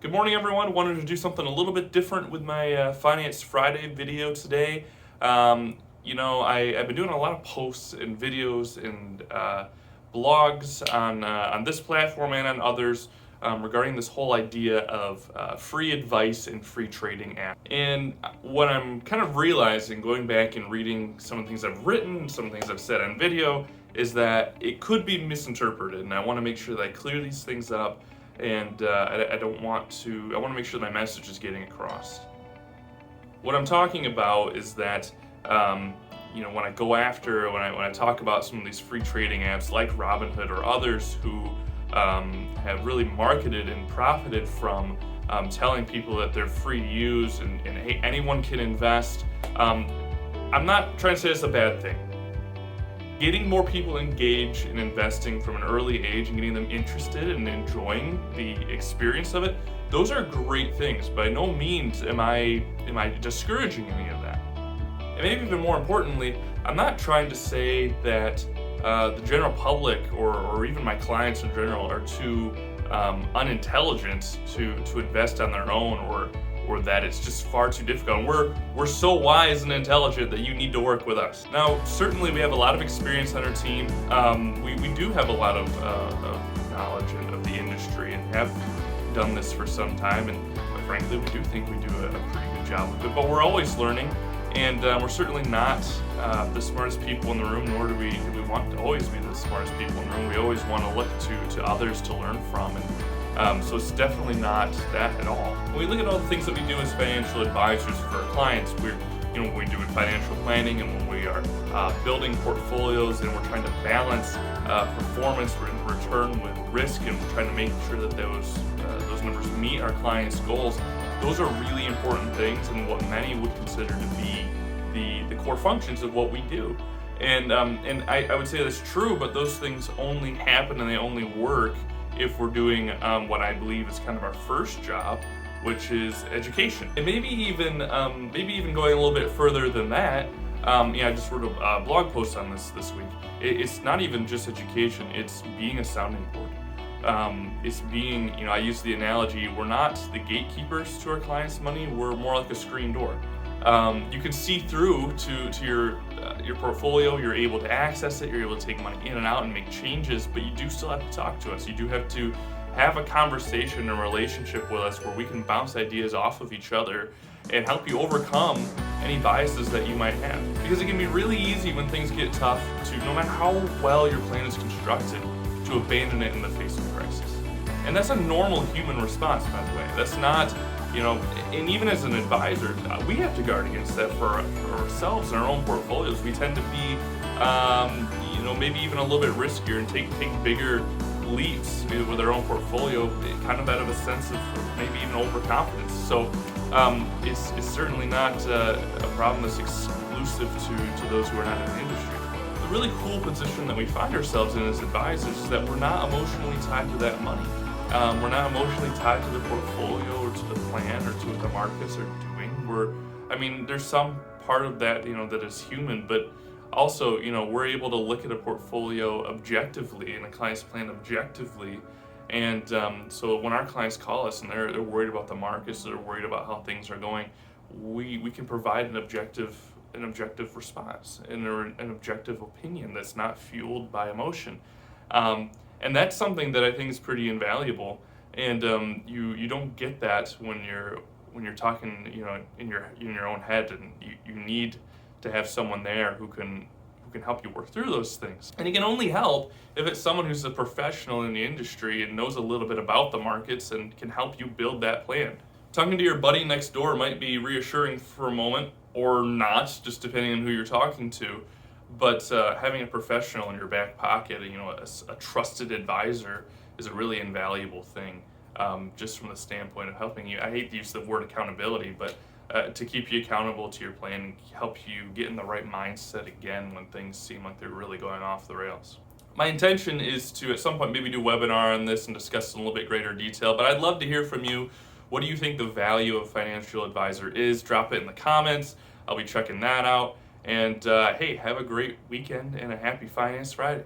Good morning, everyone. Wanted to do something a little bit different with my Finance Friday video today. I've been doing a lot of posts and videos and blogs on this platform and on others regarding this whole idea of free advice and free trading apps. And what I'm kind of realizing, going back and reading some of the things I've written, some of the things I've said on video, is that it could be misinterpreted, and I want to make sure that I clear these things up. And I want to make sure that my message is getting across. What I'm talking about is that, when I talk about some of these free trading apps like Robinhood or others who have really marketed and profited from telling people that they're free to use and hey, anyone can invest, I'm not trying to say it's a bad thing. Getting more people engaged in investing from an early age and getting them interested and enjoying the experience of it, those are great things. By no means am I discouraging any of that. And maybe even more importantly, I'm not trying to say that the general public or even my clients in general are too unintelligent to invest on their own, or that it's just far too difficult. We're so wise and intelligent that you need to work with us. Now, certainly we have a lot of experience on our team. We do have a lot of knowledge of the industry and have done this for some time, and frankly, we do think we do a pretty good job of it, but we're always learning, and we're certainly not the smartest people in the room, nor do we want to always be the smartest people in the room. We always want to look to others to learn from, and so it's definitely not that at all. When we look at all the things that we do as financial advisors for our clients, when we do financial planning and when we are building portfolios and we're trying to balance performance and return with risk, and we're trying to make sure that those numbers meet our clients' goals, those are really important things and what many would consider to be the core functions of what we do. And I would say that's true, but those things only happen and they only work if we're doing what I believe is kind of our first job, which is education. And maybe even going a little bit further than that. I just wrote a blog post on this week. It's not even just education, it's being a sounding board. It's being, I use the analogy, we're not the gatekeepers to our clients' money, we're more like a screen door. You can see through to your portfolio, you're able to access it, you're able to take money in and out and make changes, but you do still have to talk to us. You do have to have a conversation, a relationship with us where we can bounce ideas off of each other and help you overcome any biases that you might have. Because it can be really easy when things get tough to, no matter how well your plan is constructed, to abandon it in the face of crisis. And that's a normal human response, by the way. That's not, and even as an advisor, we have to guard against that for ourselves and our own portfolios. We tend to be, maybe even a little bit riskier and take bigger leaps with our own portfolio, kind of out of a sense of maybe even overconfidence. So it's certainly not a problem that's exclusive to those who are not in the industry. The really cool position that we find ourselves in as advisors is that we're not emotionally tied to that money. We're not emotionally tied to the portfolio or to the plan or to what the markets are doing. There's some part of that, that is human, but also, we're able to look at a portfolio objectively and a client's plan objectively. And so when our clients call us and they're worried about the markets, they're worried about how things are going, we can provide an objective response and an objective opinion that's not fueled by emotion. And that's something that I think is pretty invaluable. And you don't get that when you're talking, in your own head, and you need to have someone there who can help you work through those things. And it can only help if it's someone who's a professional in the industry and knows a little bit about the markets and can help you build that plan. Talking to your buddy next door might be reassuring for a moment, or not, just depending on who you're talking to. But having a professional in your back pocket, a trusted advisor, is a really invaluable thing, just from the standpoint of helping you. I hate to use the word accountability, but to keep you accountable to your plan and help you get in the right mindset again when things seem like they're really going off the rails. My intention is to, at some point, maybe do a webinar on this and discuss in a little bit greater detail, but I'd love to hear from you. What do you think the value of a financial advisor is? Drop it in the comments. I'll be checking that out. And hey, have a great weekend and a happy Finance Friday.